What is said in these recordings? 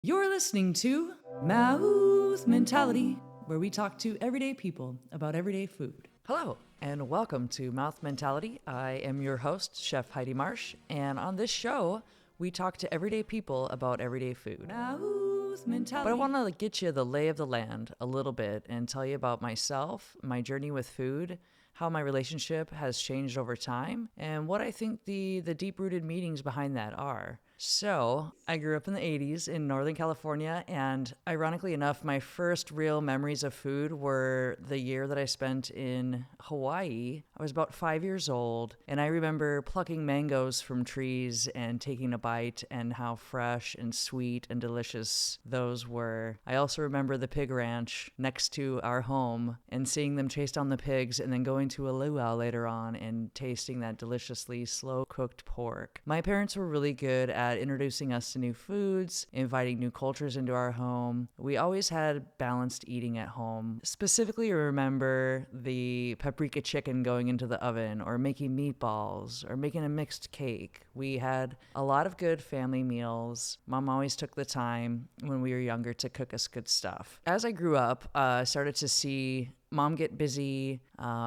You're listening to Mouth Mentality, where we talk to everyday people about everyday food. Hello, and welcome to Mouth Mentality. I am your host, Chef Heidi Marsh, and on this show, we talk to everyday people about everyday food. Mouth Mentality. But I want to get you the lay of the land a little bit and tell you about myself, my journey with food, how my relationship has changed over time, and what I think the deep-rooted meanings behind that are. So, I grew up in the 80s in Northern California, and ironically enough, my first real memories of food were the year that I spent in Hawaii. I was about 5 years old, and I remember plucking mangoes from trees and taking a bite and how fresh and sweet and delicious those were. I also remember the pig ranch next to our home and seeing them chase down the pigs and then going to a luau later on and tasting that deliciously slow-cooked pork. My parents were really good at introducing us to new foods, inviting new cultures into our home. We always had balanced eating at home. Specifically, I remember the paprika chicken going into the oven, or making meatballs, or making a mixed cake. We had a lot of good family meals. Mom always took the time when we were younger to cook us good stuff. As I grew up, I started to see Mom get busy,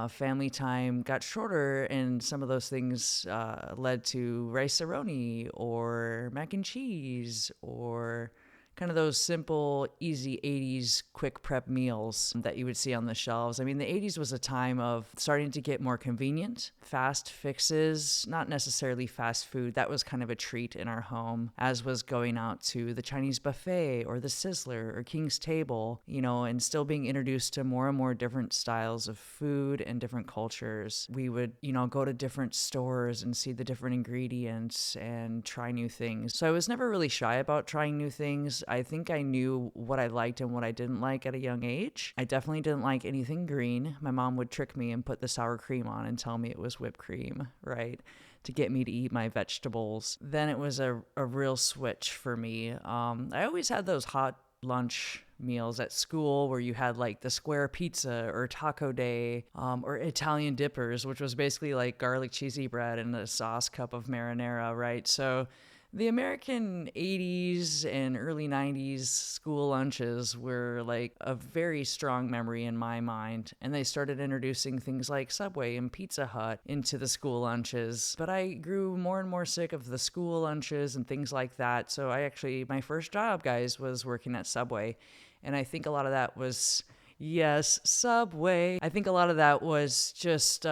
family time got shorter, and some of those things led to rice-a-roni or mac and cheese or kind of those simple, easy 80s quick prep meals that you would see on the shelves. I mean, the 80s was a time of starting to get more convenient, fast fixes, not necessarily fast food. That was kind of a treat in our home, as was going out to the Chinese buffet or the Sizzler or King's Table, and still being introduced to more and more different styles of food and different cultures. We would, go to different stores and see the different ingredients and try new things. So I was never really shy about trying new things. I think I knew what I liked and what I didn't like at a young age. I definitely didn't like anything green. My mom would trick me and put the sour cream on and tell me it was whipped cream, right, to get me to eat my vegetables. Then it was a real switch for me. I always had those hot lunch meals at school where you had like the square pizza or taco day, or Italian dippers, which was basically like garlic cheesy bread and a sauce cup of marinara, right? So the American 80s and early 90s school lunches were like a very strong memory in my mind. And they started introducing things like Subway and Pizza Hut into the school lunches. But I grew more and more sick of the school lunches and things like that. So my first job, guys, was working at Subway. And I think a lot of that was, yes, Subway. I think a lot of that was just,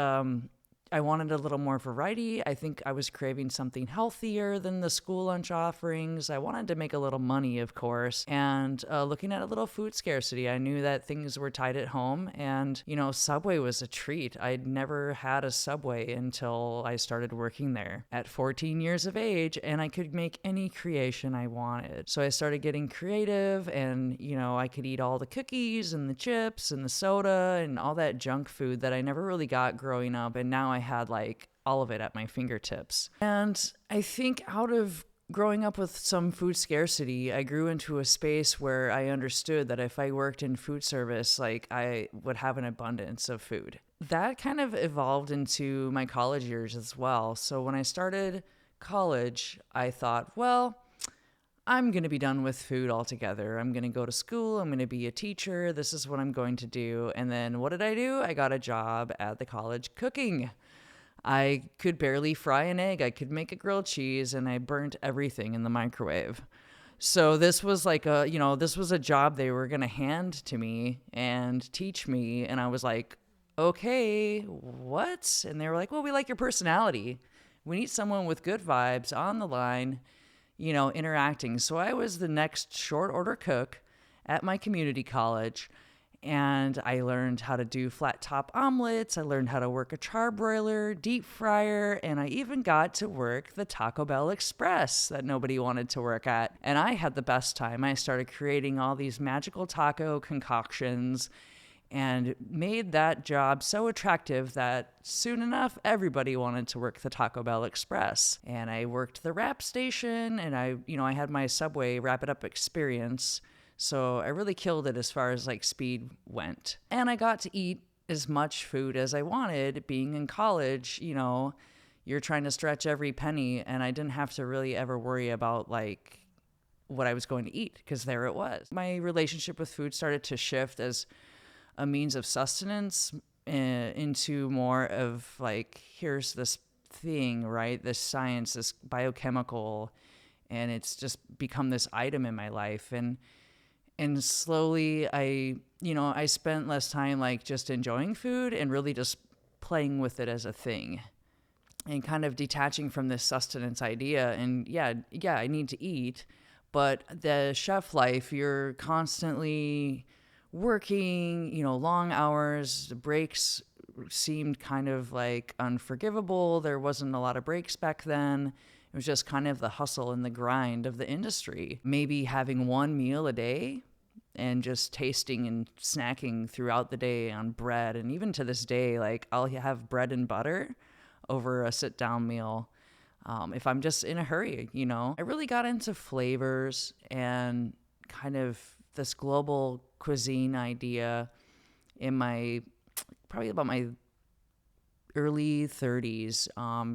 I wanted a little more variety. I think I was craving something healthier than the school lunch offerings. I wanted to make a little money, of course, and looking at a little food scarcity. I knew that things were tight at home, and, Subway was a treat. I'd never had a Subway until I started working there at 14 years of age, and I could make any creation I wanted. So I started getting creative, and, I could eat all the cookies and the chips and the soda and all that junk food that I never really got growing up, and now I had like all of it at my fingertips. And I think out of growing up with some food scarcity, I grew into a space where I understood that if I worked in food service, like I would have an abundance of food. That kind of evolved into my college years as well. So when I started college, I thought, well, I'm going to be done with food altogether. I'm going to go to school. I'm going to be a teacher. This is what I'm going to do. And then what did I do? I got a job at the college cooking. I could barely fry an egg. I could make a grilled cheese, and I burnt everything in the microwave. So this was like this was a job they were going to hand to me and teach me. And I was like, okay, what? And they were like, well, we like your personality. We need someone with good vibes on the line, interacting. So I was the next short order cook at my community college. And I learned how to do flat top omelets. I learned how to work a charbroiler, deep fryer, and I even got to work the Taco Bell Express that nobody wanted to work at. And I had the best time. I started creating all these magical taco concoctions and made that job so attractive that soon enough, everybody wanted to work the Taco Bell Express. And I worked the wrap station, and I had my Subway Wrap It Up experience. So I really killed it as far as like speed went. And I got to eat as much food as I wanted. Being in college, you're trying to stretch every penny, and I didn't have to really ever worry about like what I was going to eat, because there it was. My relationship with food started to shift as a means of sustenance into more of like, here's this thing, right? This science, this biochemical, and it's just become this item in my life. And slowly I spent less time like just enjoying food and really just playing with it as a thing and kind of detaching from this sustenance idea. And yeah, I need to eat, but the chef life, you're constantly working, long hours. The breaks seemed kind of like unforgivable. There wasn't a lot of breaks back then. It was just kind of the hustle and the grind of the industry. Maybe having one meal a day and just tasting and snacking throughout the day on bread. And even to this day, like I'll have bread and butter over a sit-down meal if I'm just in a hurry, I really got into flavors and kind of this global cuisine idea in probably about my early 30s.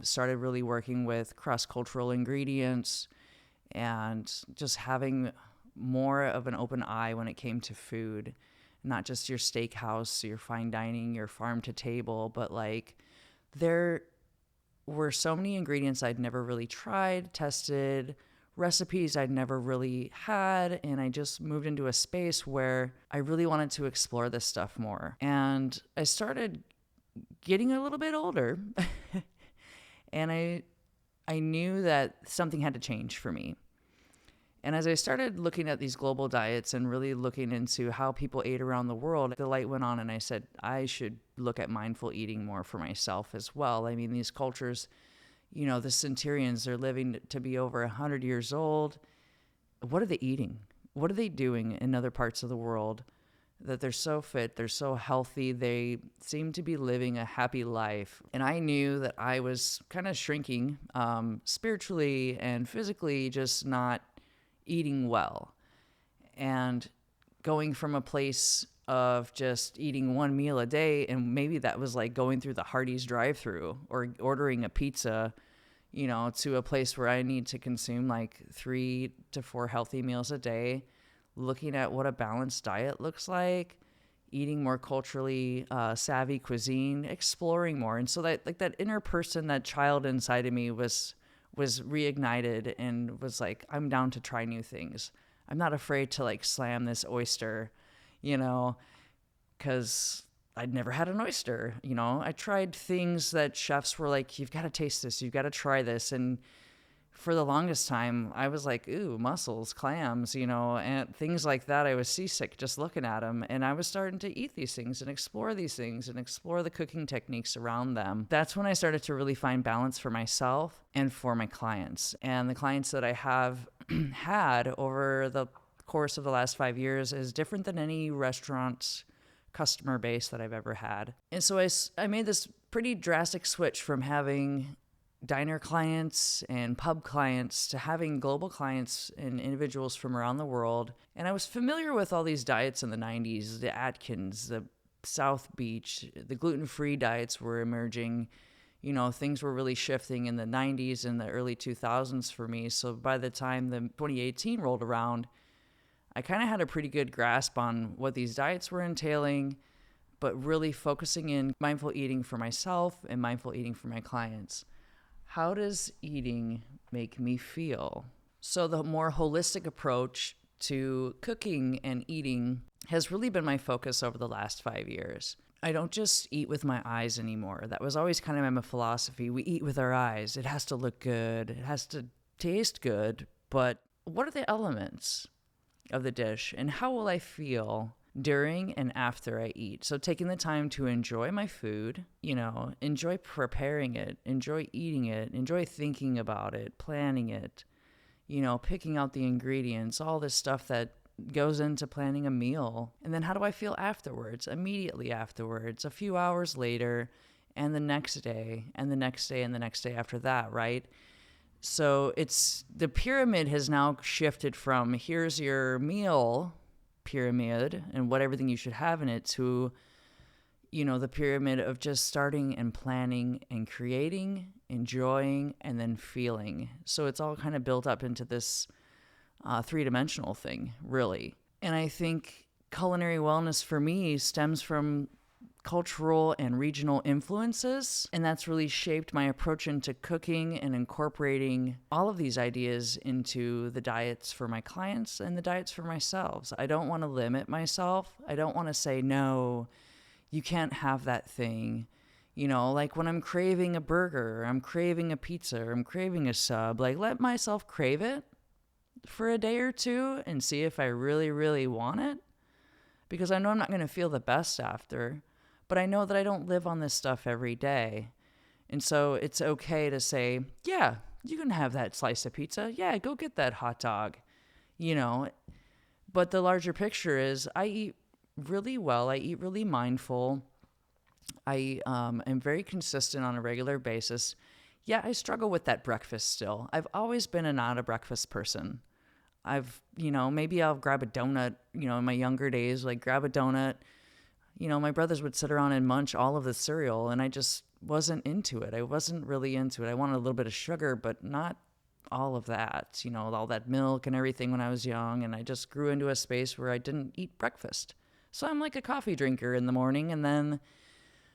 Started really working with cross-cultural ingredients and just having more of an open eye when it came to food, not just your steakhouse, your fine dining, your farm to table, but like there were so many ingredients I'd never really tried, tested, recipes I'd never really had, and I just moved into a space where I really wanted to explore this stuff more. And I started getting a little bit older and I knew that something had to change for me. And as I started looking at these global diets and really looking into how people ate around the world, the light went on and I said, I should look at mindful eating more for myself as well. I mean, these cultures, the centurions, they're living to be over 100 years old. What are they eating? What are they doing in other parts of the world that they're so fit, they're so healthy, they seem to be living a happy life? And I knew that I was kind of shrinking spiritually and physically, just not eating well, and going from a place of just eating one meal a day, and maybe that was like going through the Hardee's drive-through or ordering a pizza, to a place where I need to consume like 3 to 4 healthy meals a day, looking at what a balanced diet looks like, eating more culturally savvy cuisine, exploring more. And so that inner person, that child inside of me was reignited and was like, I'm down to try new things. I'm not afraid to like slam this oyster, because I'd never had an oyster. I tried things that chefs were like, you've got to taste this, you've got to try this. And for the longest time, I was like, ooh, mussels, clams, and things like that. I was seasick just looking at them. And I was starting to eat these things and explore these things and explore the cooking techniques around them. That's when I started to really find balance for myself and for my clients. And the clients that I have had over the course of the last 5 years is different than any restaurant customer base that I've ever had. And so I made this pretty drastic switch from having diner clients and pub clients to having global clients and individuals from around the world. And I was familiar with all these diets in the 90s, the Atkins, the South Beach, the gluten-free diets were emerging. Things were really shifting in the 90s and the early 2000s for me. So by the time the 2018 rolled around, I kind of had a pretty good grasp on what these diets were entailing, but really focusing in mindful eating for myself and mindful eating for my clients. How does eating make me feel? So the more holistic approach to cooking and eating has really been my focus over the last 5 years. I don't just eat with my eyes anymore. That was always kind of my philosophy. We eat with our eyes. It has to look good. It has to taste good. But what are the elements of the dish, and how will I feel during and after I eat? So taking the time to enjoy my food, enjoy preparing it, enjoy eating it, enjoy thinking about it, planning it, picking out the ingredients, all this stuff that goes into planning a meal. And then how do I feel afterwards, immediately afterwards, a few hours later, and the next day, and the next day, and the next day after that, right? So the pyramid has now shifted from here's your meal pyramid and what everything you should have in it to, the pyramid of just starting and planning and creating, enjoying, and then feeling. So it's all kind of built up into this three-dimensional thing, really. And I think culinary wellness for me stems from cultural and regional influences, and that's really shaped my approach into cooking and incorporating all of these ideas into the diets for my clients and the diets for myself. I don't want to limit myself. I don't want to say, no, you can't have that thing. You know, like when I'm craving a burger, or I'm craving a pizza, or I'm craving a sub, like let myself crave it for a day or two and see if I really, really want it. Because I know I'm not going to feel the best after. But I know that I don't live on this stuff every day. And so it's okay to say, yeah, you can have that slice of pizza. Yeah, go get that hot dog, you know. But the larger picture is I eat really well. I eat really mindful. I am very consistent on a regular basis. Yeah, I struggle with that breakfast still. I've always been a not a breakfast person. Maybe I'll grab a donut, in my younger days, like grab a donut. My brothers would sit around and munch all of the cereal, and I just wasn't into it. I wasn't really into it. I wanted a little bit of sugar, but not all of that, all that milk and everything when I was young. And I just grew into a space where I didn't eat breakfast. So I'm like a coffee drinker in the morning. And then,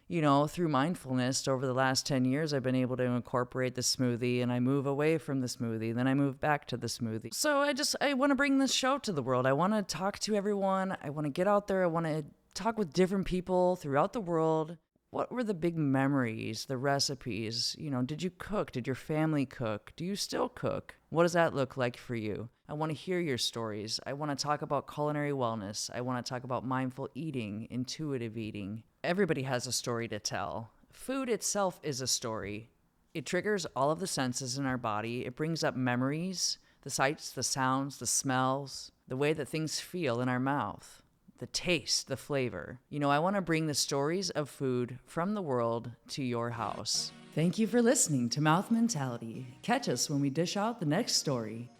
through mindfulness over the last 10 years, I've been able to incorporate the smoothie, and I move away from the smoothie. Then I move back to the smoothie. So I want to bring this show to the world. I want to talk to everyone. I want to get out there. I want to talk with different people throughout the world. What were the big memories, the recipes? Did you cook? Did your family cook? Do you still cook? What does that look like for you? I want to hear your stories. I want to talk about culinary wellness. I want to talk about mindful eating, intuitive eating. Everybody has a story to tell. Food itself is a story. It triggers all of the senses in our body. It brings up memories, the sights, the sounds, the smells, the way that things feel in our mouth. The taste, the flavor. I want to bring the stories of food from the world to your house. Thank you for listening to Mouth Mentality. Catch us when we dish out the next story.